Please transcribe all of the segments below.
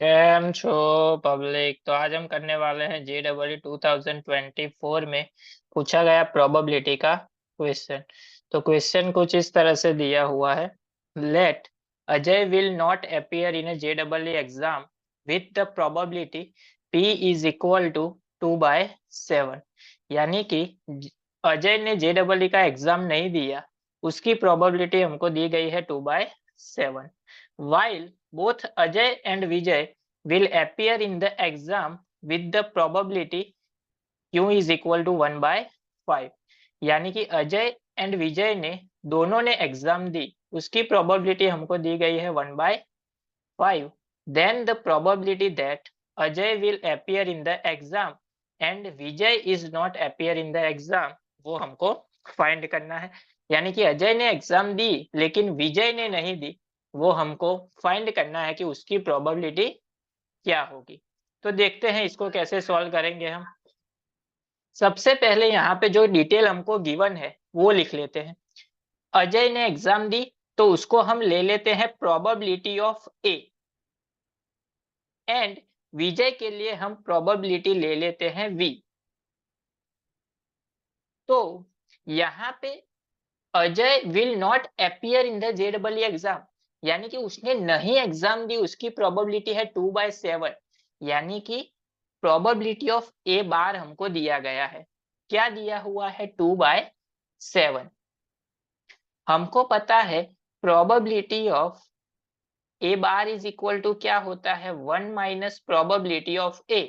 Cam छो public. तो आज हम करने वाले हैं JEE 2024 में पूछा गया प्रोबेबिलिटी का क्वेश्चन। तो क्वेश्चन कुछ इस तरह से दिया हुआ है। Let Ajay will not appear in JEE exam with the probability P is equal to 2/7। यानी कि अजय ने JEE का एग्जाम नहीं दिया, उसकी प्रोबेबिलिटी हमको दी गई है 2/7। While both Ajay and Vijay will appear in the exam with the probability Q is equal to 1/5। यानी कि अजय एंड विजय ने दोनों ने एग्जाम दी, उसकी प्रोबेबिलिटी हमको दी गई है 1/5। Then the probability that Ajay will appear in the exam and Vijay is not appear in the exam, वो हमको फाइंड करना है। यानी कि अजय ने एग्जाम दी लेकिन विजय ने नहीं दी, वो हमको फाइंड करना है कि उसकी प्रोबेबिलिटी क्या होगी। तो देखते हैं इसको कैसे सॉल्व करेंगे हम। सबसे पहले यहाँ पे जो डिटेल हमको गिवन है वो लिख लेते हैं। अजय ने एग्जाम दी तो उसको हम ले लेते हैं प्रोबेबिलिटी ऑफ ए, एंड विजय के लिए हम प्रोबेबिलिटी ले लेते हैं वी। तो यहाँ पे Ajay will not appear in the JEE exam, यानी कि उसने नहीं एग्जाम दी, उसकी प्रोबेबिलिटी है 2/7। यानी कि प्रोबेबिलिटी ऑफ ए बार हमको दिया गया है, क्या दिया हुआ है 2/7। हमको पता है probability of A bar is equal to क्या होता है 1 माइनस प्रोबेबिलिटी ऑफ ए।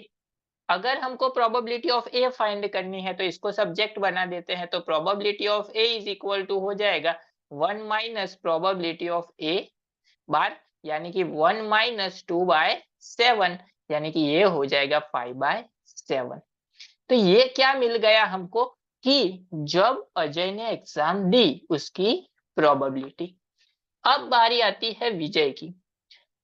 अगर हमको प्रोबेबिलिटी ऑफ ए फाइंड करनी है तो इसको सब्जेक्ट बना देते हैं, तो probability of A is equal to हो जाएगा 1 minus probability of A bar, यानी कि 1 माइनस 2/7, यानी कि ये हो जाएगा 5/7। तो ये क्या मिल गया हमको कि जब अजय ने एग्जाम दी उसकी प्रोबेबिलिटी। अब बारी आती है विजय की।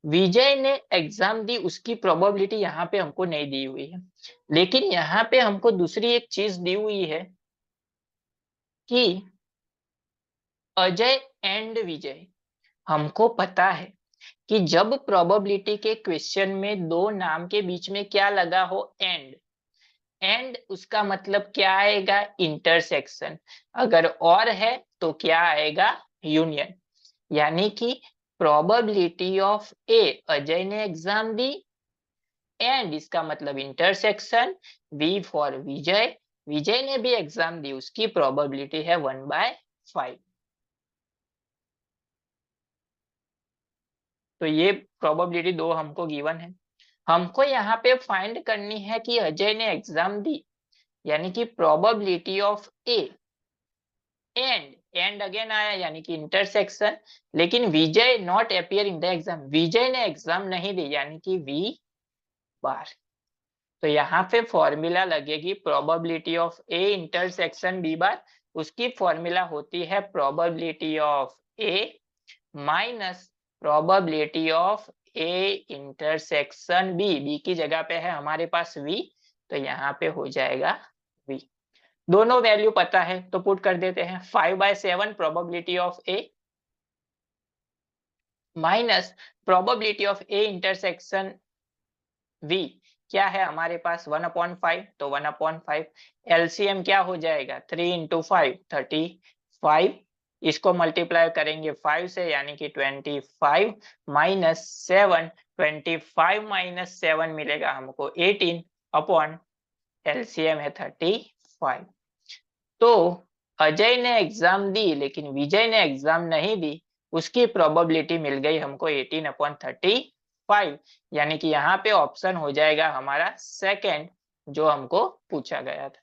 विजय ने एग्जाम दी, उसकी प्रोबेबिलिटी यहाँ पे हमको नहीं दी हुई है, लेकिन यहाँ पे हमको दूसरी एक चीज दी हुई है कि अजय एंड विजय। हमको पता है कि जब प्रोबेबिलिटी के क्वेश्चन में दो नाम के बीच में क्या लगा हो एंड, एंड उसका मतलब क्या आएगा इंटरसेक्शन, अगर और है तो क्या आएगा यूनियन। यानी कि प्रोबेबिलिटी ऑफ ए, अजय ने एग्जाम दी, एंड इसका मतलब इंटरसेक्शन बी फॉर विजय, विजय ने भी एग्जाम दी, उसकी प्रोबेबिलिटी है 1/5। तो ये प्रोबेबिलिटी दो हमको गिवन है। हमको यहाँ पे फाइंड करनी है कि अजय ने एग्जाम दी, यानी कि probability of A, and again आया यानी कि इंटरसेक्शन, लेकिन Vijay not appear in the exam, Vijay ने एग्जाम नहीं दी, यानी कि वी बार। तो यहाँ पे फॉर्मूला लगेगी probability of A intersection B bar, उसकी फॉर्मूला होती है probability of A minus probability of A intersection B. B की जगह पे है हमारे पास वी, तो यहाँ पे हो जाएगा वी। दोनों वैल्यू पता है तो पुट कर देते हैं। 5/7 probability of A minus probability of A intersection B, क्या है हमारे पास 1/5, तो 1/5 एलसीएम क्या हो जाएगा 3 इंटू 5 35, इसको मल्टीप्लाई करेंगे 5 से यानी कि 25 माइनस 7, 25 माइनस 7 मिलेगा हमको 18 अपॉन एलसीएम है 35। तो अजय ने एग्जाम दी लेकिन विजय ने एग्जाम नहीं दी, उसकी प्रोबेबिलिटी मिल गई हमको 18/35, यानी कि यहाँ पे ऑप्शन हो जाएगा हमारा सेकंड जो हमको पूछा गया था।